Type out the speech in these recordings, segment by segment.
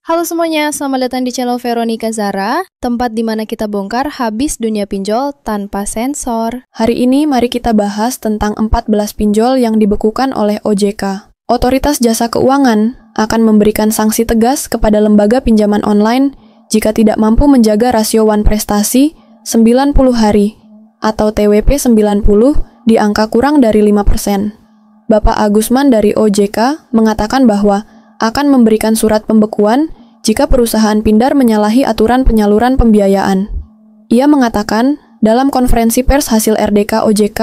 Halo semuanya, selamat datang di channel Veronica Zara, tempat di mana kita bongkar habis dunia pinjol tanpa sensor. Hari ini mari kita bahas tentang 14 pinjol yang dibekukan oleh OJK. Otoritas Jasa Keuangan akan memberikan sanksi tegas kepada lembaga pinjaman online jika tidak mampu menjaga rasio wan prestasi 90 hari atau TWP 90 di angka kurang dari 5%. Bapak Agusman dari OJK mengatakan bahwa akan memberikan surat pembekuan jika perusahaan Pindar menyalahi aturan penyaluran pembiayaan. Ia mengatakan dalam konferensi pers hasil RDK OJK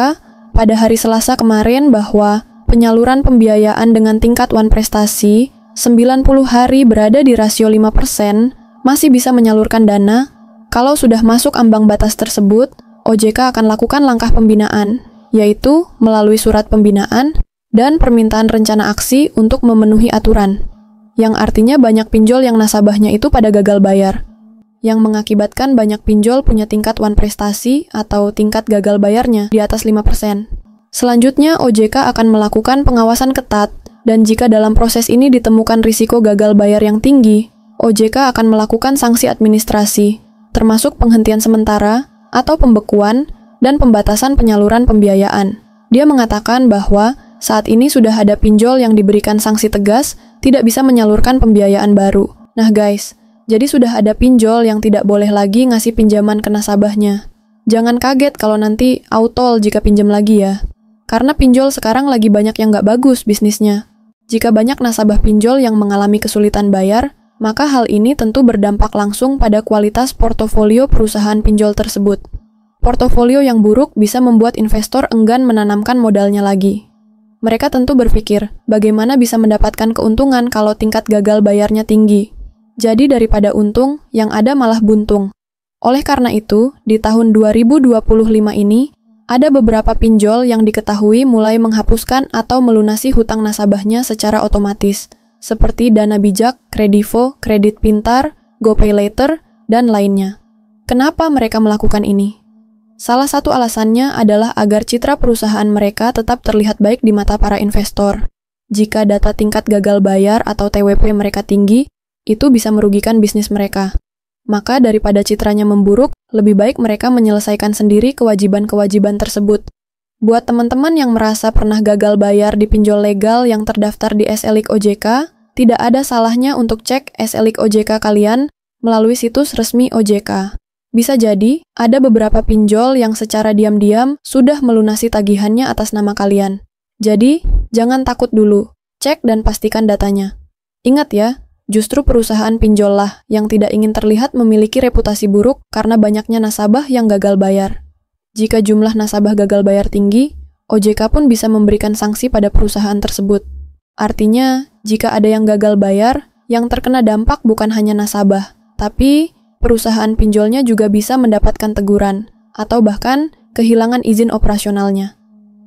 pada hari Selasa kemarin bahwa penyaluran pembiayaan dengan tingkat wan prestasi 90 hari berada di rasio 5% masih bisa menyalurkan dana. Kalau sudah masuk ambang batas tersebut, OJK akan lakukan langkah pembinaan, yaitu melalui surat pembinaan dan permintaan rencana aksi untuk memenuhi aturan, yang artinya banyak pinjol yang nasabahnya itu pada gagal bayar, yang mengakibatkan banyak pinjol punya tingkat wan prestasi atau tingkat gagal bayarnya di atas 5%. Selanjutnya, OJK akan melakukan pengawasan ketat, dan jika dalam proses ini ditemukan risiko gagal bayar yang tinggi, OJK akan melakukan sanksi administrasi, termasuk penghentian sementara atau pembekuan dan pembatasan penyaluran pembiayaan. Dia mengatakan bahwa saat ini sudah ada pinjol yang diberikan sanksi tegas tidak bisa menyalurkan pembiayaan baru. Nah guys, jadi sudah ada pinjol yang tidak boleh lagi ngasih pinjaman ke nasabahnya. Jangan kaget kalau nanti autol jika pinjam lagi ya. Karena pinjol sekarang lagi banyak yang nggak bagus bisnisnya. Jika banyak nasabah pinjol yang mengalami kesulitan bayar, maka hal ini tentu berdampak langsung pada kualitas portofolio perusahaan pinjol tersebut. Portofolio yang buruk bisa membuat investor enggan menanamkan modalnya lagi. Mereka tentu berpikir, bagaimana bisa mendapatkan keuntungan kalau tingkat gagal bayarnya tinggi. Jadi daripada untung, yang ada malah buntung. Oleh karena itu, di tahun 2025 ini, ada beberapa pinjol yang diketahui mulai menghapuskan atau melunasi hutang nasabahnya secara otomatis, seperti Dana Bijak, Kredivo, Kredit Pintar, GoPay Later, dan lainnya. Kenapa mereka melakukan ini? Salah satu alasannya adalah agar citra perusahaan mereka tetap terlihat baik di mata para investor. Jika data tingkat gagal bayar atau TWP mereka tinggi, itu bisa merugikan bisnis mereka. Maka daripada citranya memburuk, lebih baik mereka menyelesaikan sendiri kewajiban-kewajiban tersebut. Buat teman-teman yang merasa pernah gagal bayar di pinjol legal yang terdaftar di SLIK OJK, tidak ada salahnya untuk cek SLIK OJK kalian melalui situs resmi OJK. Bisa jadi, ada beberapa pinjol yang secara diam-diam sudah melunasi tagihannya atas nama kalian. Jadi, jangan takut dulu, cek dan pastikan datanya. Ingat ya, justru perusahaan pinjol lah yang tidak ingin terlihat memiliki reputasi buruk karena banyaknya nasabah yang gagal bayar. Jika jumlah nasabah gagal bayar tinggi, OJK pun bisa memberikan sanksi pada perusahaan tersebut. Artinya, jika ada yang gagal bayar, yang terkena dampak bukan hanya nasabah, tapi perusahaan pinjolnya juga bisa mendapatkan teguran, atau bahkan kehilangan izin operasionalnya.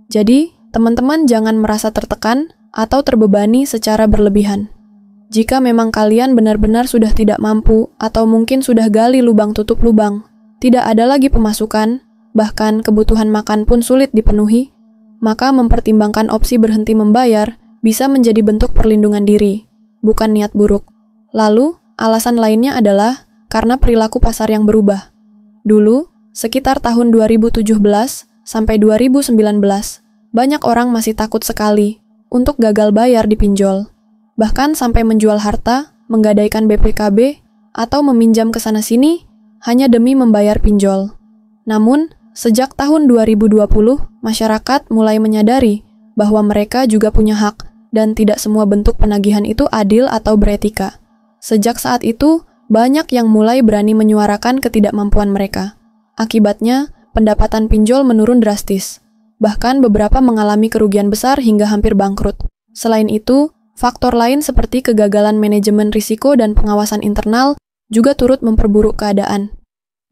Jadi, teman-teman jangan merasa tertekan atau terbebani secara berlebihan. Jika memang kalian benar-benar sudah tidak mampu, atau mungkin sudah gali lubang tutup lubang, tidak ada lagi pemasukan, bahkan kebutuhan makan pun sulit dipenuhi, maka mempertimbangkan opsi berhenti membayar bisa menjadi bentuk perlindungan diri, bukan niat buruk. Lalu, alasan lainnya adalah karena perilaku pasar yang berubah. Dulu, sekitar tahun 2017 sampai 2019, banyak orang masih takut sekali untuk gagal bayar di pinjol. Bahkan sampai menjual harta, menggadaikan BPKB, atau meminjam ke sana-sini hanya demi membayar pinjol. Namun, sejak tahun 2020, masyarakat mulai menyadari bahwa mereka juga punya hak dan tidak semua bentuk penagihan itu adil atau beretika. Sejak saat itu, banyak yang mulai berani menyuarakan ketidakmampuan mereka. Akibatnya, pendapatan pinjol menurun drastis. Bahkan beberapa mengalami kerugian besar hingga hampir bangkrut. Selain itu, faktor lain seperti kegagalan manajemen risiko dan pengawasan internal juga turut memperburuk keadaan.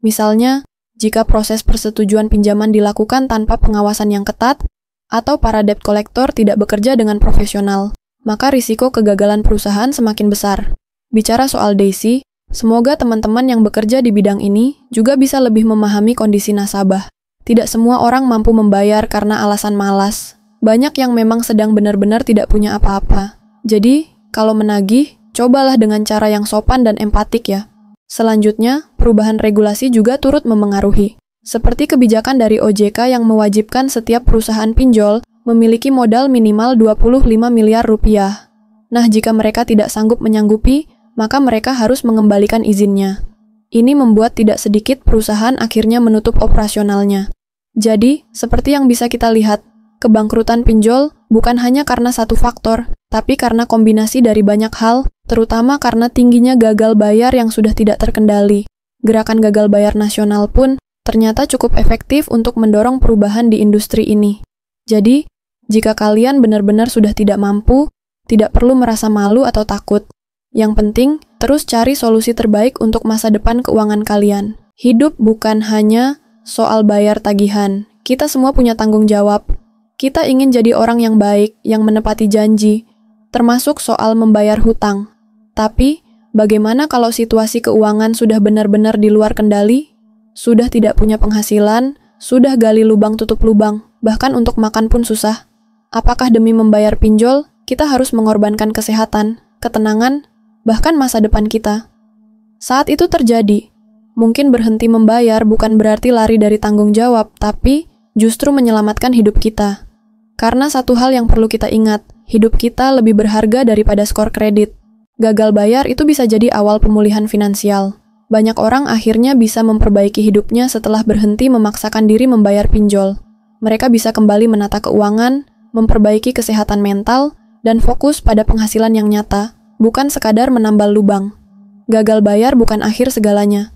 Misalnya, jika proses persetujuan pinjaman dilakukan tanpa pengawasan yang ketat, atau para debt collector tidak bekerja dengan profesional, maka risiko kegagalan perusahaan semakin besar. Bicara soal Daisy, semoga teman-teman yang bekerja di bidang ini juga bisa lebih memahami kondisi nasabah. Tidak semua orang mampu membayar karena alasan malas. Banyak yang memang sedang benar-benar tidak punya apa-apa. Jadi, kalau menagih, Cobalah dengan cara yang sopan dan empatik ya. Selanjutnya, perubahan regulasi juga turut memengaruhi. Seperti kebijakan dari OJK yang mewajibkan setiap perusahaan pinjol memiliki modal minimal 25 miliar rupiah. Nah, jika mereka tidak sanggup menyanggupi, maka mereka harus mengembalikan izinnya. Ini membuat tidak sedikit perusahaan akhirnya menutup operasionalnya. Jadi, seperti yang bisa kita lihat, kebangkrutan pinjol bukan hanya karena satu faktor, tapi karena kombinasi dari banyak hal, terutama karena tingginya gagal bayar yang sudah tidak terkendali. Gerakan gagal bayar nasional pun ternyata cukup efektif untuk mendorong perubahan di industri ini. Jadi, jika kalian benar-benar sudah tidak mampu, tidak perlu merasa malu atau takut. Yang penting, terus cari solusi terbaik untuk masa depan keuangan kalian. Hidup bukan hanya soal bayar tagihan. Kita semua punya tanggung jawab. Kita ingin jadi orang yang baik, yang menepati janji, termasuk soal membayar hutang. Tapi, bagaimana kalau situasi keuangan sudah benar-benar di luar kendali? Sudah tidak punya penghasilan, sudah gali lubang tutup lubang, bahkan untuk makan pun susah. Apakah demi membayar pinjol, kita harus mengorbankan kesehatan, ketenangan, bahkan masa depan kita? Saat itu terjadi, mungkin berhenti membayar bukan berarti lari dari tanggung jawab, tapi justru menyelamatkan hidup kita. Karena satu hal yang perlu kita ingat, hidup kita lebih berharga daripada skor kredit. Gagal bayar itu bisa jadi awal pemulihan finansial. Banyak orang akhirnya bisa memperbaiki hidupnya setelah berhenti memaksakan diri membayar pinjol. Mereka bisa kembali menata keuangan, memperbaiki kesehatan mental, dan fokus pada penghasilan yang nyata, bukan sekadar menambal lubang. Gagal bayar bukan akhir segalanya.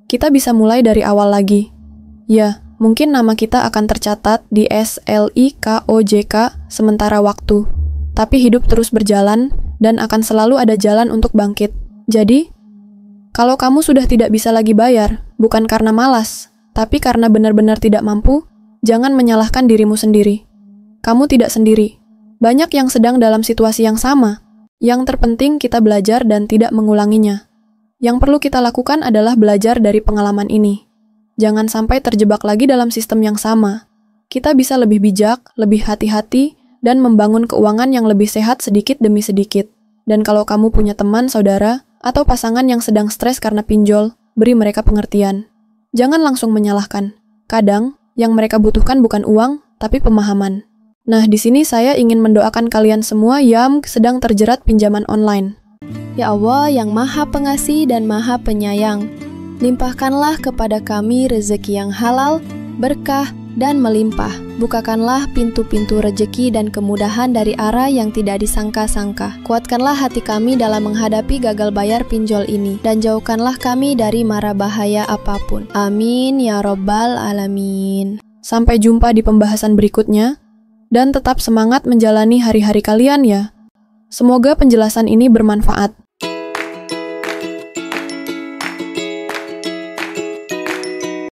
Kita bisa mulai dari awal lagi. Ya, mungkin nama kita akan tercatat di SLIKOJK sementara waktu. Tapi hidup terus berjalan, dan akan selalu ada jalan untuk bangkit. Jadi, kalau kamu sudah tidak bisa lagi bayar, bukan karena malas, tapi karena benar-benar tidak mampu, jangan menyalahkan dirimu sendiri. Kamu tidak sendiri. Banyak yang sedang dalam situasi yang sama. Yang terpenting kita belajar dan tidak mengulanginya. Yang perlu kita lakukan adalah belajar dari pengalaman ini. Jangan sampai terjebak lagi dalam sistem yang sama. Kita bisa lebih bijak, lebih hati-hati, dan membangun keuangan yang lebih sehat sedikit demi sedikit. Dan kalau kamu punya teman, saudara, atau pasangan yang sedang stres karena pinjol, beri mereka pengertian. Jangan langsung menyalahkan. Kadang, yang mereka butuhkan bukan uang, tapi pemahaman. Nah, di sini saya ingin mendoakan kalian semua yang sedang terjerat pinjaman online. Ya Allah yang Maha Pengasih dan Maha Penyayang, limpahkanlah kepada kami rezeki yang halal, berkah, dan melimpah. Bukakanlah pintu-pintu rejeki dan kemudahan dari arah yang tidak disangka-sangka. Kuatkanlah hati kami dalam menghadapi gagal bayar pinjol ini, dan jauhkanlah kami dari mara bahaya apapun. Amin ya Rabbal Alamin. Sampai jumpa di pembahasan berikutnya, dan tetap semangat menjalani hari-hari kalian ya. Semoga penjelasan ini bermanfaat.